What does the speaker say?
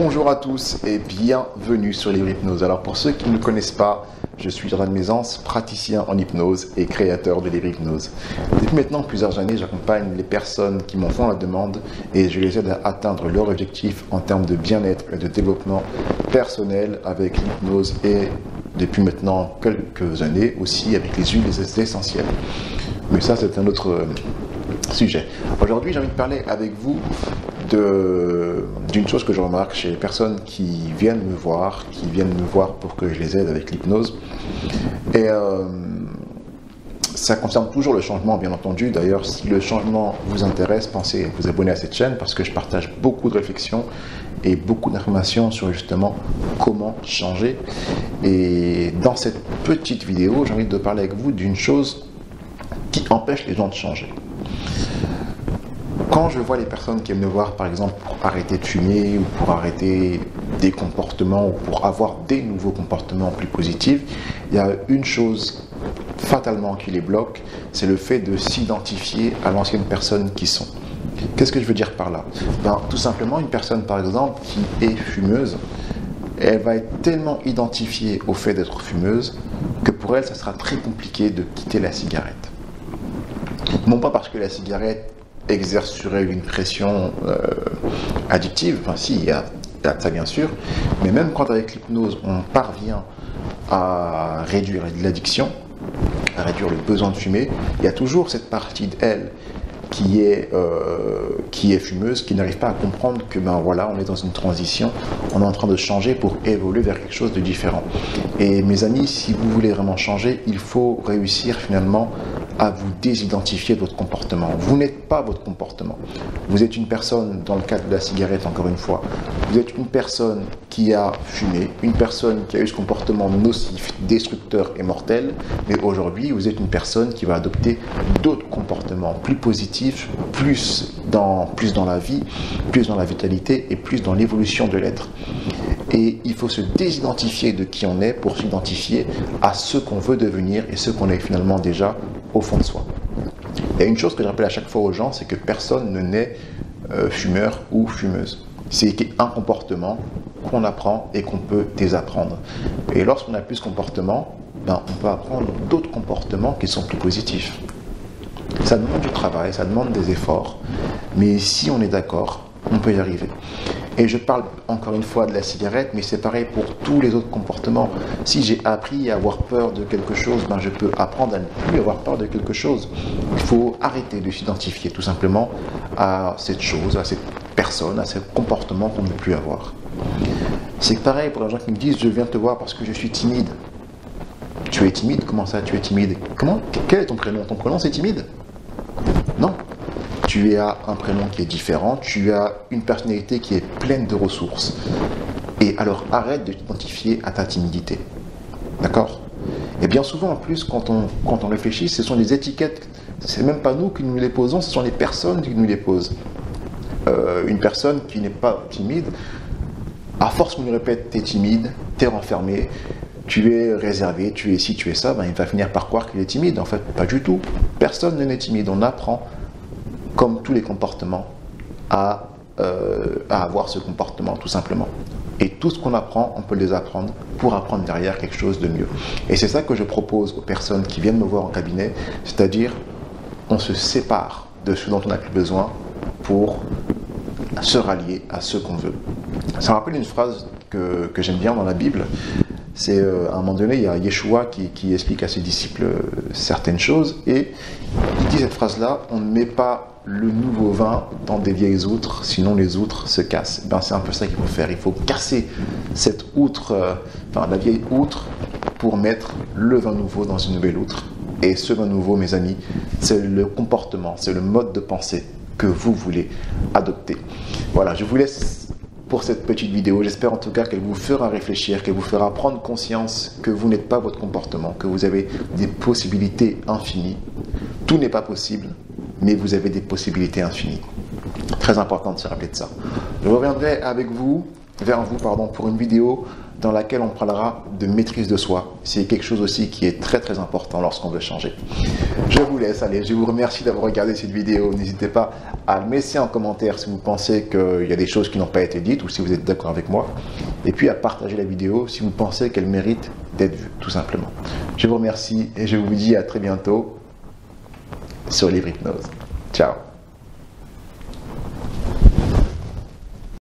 Bonjour à tous et bienvenue sur Livre Hypnose. Alors pour ceux qui ne me connaissent pas, je suis Jordan Maisance, praticien en hypnose et créateur de Livre Hypnose. Depuis maintenant plusieurs années, j'accompagne les personnes qui m'en font la demande et je les aide à atteindre leur objectif en termes de bien-être et de développement personnel avec l'hypnose et depuis maintenant quelques années aussi avec les huiles essentielles. Mais ça c'est un autre sujet. Aujourd'hui j'ai envie de parler avec vous d'une chose que je remarque chez les personnes qui viennent me voir pour que je les aide avec l'hypnose. Et ça concerne toujours le changement, bien entendu. D'ailleurs, si le changement vous intéresse, pensez à vous abonner à cette chaîne parce que je partage beaucoup de réflexions et beaucoup d'informations sur justement comment changer. Et dans cette petite vidéo, j'ai envie de parler avec vous d'une chose qui empêche les gens de changer. Quand je vois les personnes qui viennent me voir, par exemple, pour arrêter de fumer ou pour arrêter des comportements ou pour avoir des nouveaux comportements plus positifs, il y a une chose fatalement qui les bloque, c'est le fait de s'identifier à l'ancienne personne qu'ils sont. Qu'est-ce que je veux dire par là? Tout simplement, une personne, par exemple, qui est fumeuse, elle va être tellement identifiée au fait d'être fumeuse que pour elle, ça sera très compliqué de quitter la cigarette. Non pas parce que la cigarette exerce sur elle une pression addictive, enfin si, il y a ça bien sûr, mais même quand avec l'hypnose on parvient à réduire l'addiction, à réduire le besoin de fumer, il y a toujours cette partie d'elle qui est fumeuse, qui n'arrive pas à comprendre que voilà, on est dans une transition, on est en train de changer pour évoluer vers quelque chose de différent. Et mes amis, si vous voulez vraiment changer, il faut réussir finalement à vous désidentifier de votre comportement. Vous n'êtes pas votre comportement. Vous êtes une personne, dans le cadre de la cigarette encore une fois, vous êtes une personne qui a fumé, une personne qui a eu ce comportement nocif, destructeur et mortel, mais aujourd'hui vous êtes une personne qui va adopter d'autres comportements plus positifs, plus dans la vie, plus dans la vitalité et plus dans l'évolution de l'être. Et il faut se désidentifier de qui on est pour s'identifier à ce qu'on veut devenir et ce qu'on est finalement déjà au fond de soi. Il y a une chose que je rappelle à chaque fois aux gens, c'est que personne ne naît fumeur ou fumeuse. C'est un comportement qu'on apprend et qu'on peut désapprendre. Et lorsqu'on a plus ce comportement, on peut apprendre d'autres comportements qui sont plus positifs. Ça demande du travail, ça demande des efforts, mais si on est d'accord, on peut y arriver. Et je parle encore une fois de la cigarette, mais c'est pareil pour tous les autres comportements. Si j'ai appris à avoir peur de quelque chose, je peux apprendre à ne plus avoir peur de quelque chose. Il faut arrêter de s'identifier tout simplement à cette chose, à cette personne, à ce comportement qu'on ne veut plus avoir. C'est pareil pour les gens qui me disent « je viens te voir parce que je suis timide ». Tu es timide? Comment ça, tu es timide? Quel est ton prénom? Ton prénom c'est timide? Non. Tu as un prénom qui est différent, tu as une personnalité qui est pleine de ressources. Et alors arrête de t'identifier à ta timidité. D'accord? Et bien souvent en plus, quand on réfléchit, ce sont des étiquettes, c'est même pas nous qui nous les posons, ce sont les personnes qui nous les posent. Une personne qui n'est pas timide, à force qu'on lui répète t'es timide, t'es renfermé, tu es réservé, tu es ci, tu es ça, il va finir par croire qu'il est timide. En fait, pas du tout. Personne n'est timide, on apprend comme tous les comportements, à avoir ce comportement, tout simplement. Et tout ce qu'on apprend, on peut les apprendre pour apprendre derrière quelque chose de mieux. Et c'est ça que je propose aux personnes qui viennent me voir en cabinet, c'est-à-dire, on se sépare de ce dont on n'a plus besoin pour se rallier à ce qu'on veut. Ça me rappelle une phrase que j'aime bien dans la Bible. C'est à un moment donné, il y a Yeshua qui explique à ses disciples certaines choses et il dit cette phrase-là, on ne met pas le nouveau vin dans des vieilles outres, sinon les outres se cassent. C'est un peu ça qu'il faut faire, il faut casser cette outre, la vieille outre pour mettre le vin nouveau dans une nouvelle outre. Et ce vin nouveau, mes amis, c'est le comportement, c'est le mode de pensée que vous voulez adopter. Voilà, je vous laisse pour cette petite vidéo. J'espère en tout cas qu'elle vous fera réfléchir, qu'elle vous fera prendre conscience que vous n'êtes pas votre comportement, que vous avez des possibilités infinies. Tout n'est pas possible, mais vous avez des possibilités infinies. Très important de se rappeler de ça. Je reviendrai avec vous vers vous pour une vidéo dans laquelle on parlera de maîtrise de soi. C'est quelque chose aussi qui est très très important lorsqu'on veut changer. Je vous laisse, allez, je vous remercie d'avoir regardé cette vidéo. N'hésitez pas à me laisser en commentaire si vous pensez qu'il y a des choses qui n'ont pas été dites ou si vous êtes d'accord avec moi. Et puis à partager la vidéo si vous pensez qu'elle mérite d'être vue, tout simplement. Je vous remercie et je vous dis à très bientôt sur Livre Hypnose. Ciao.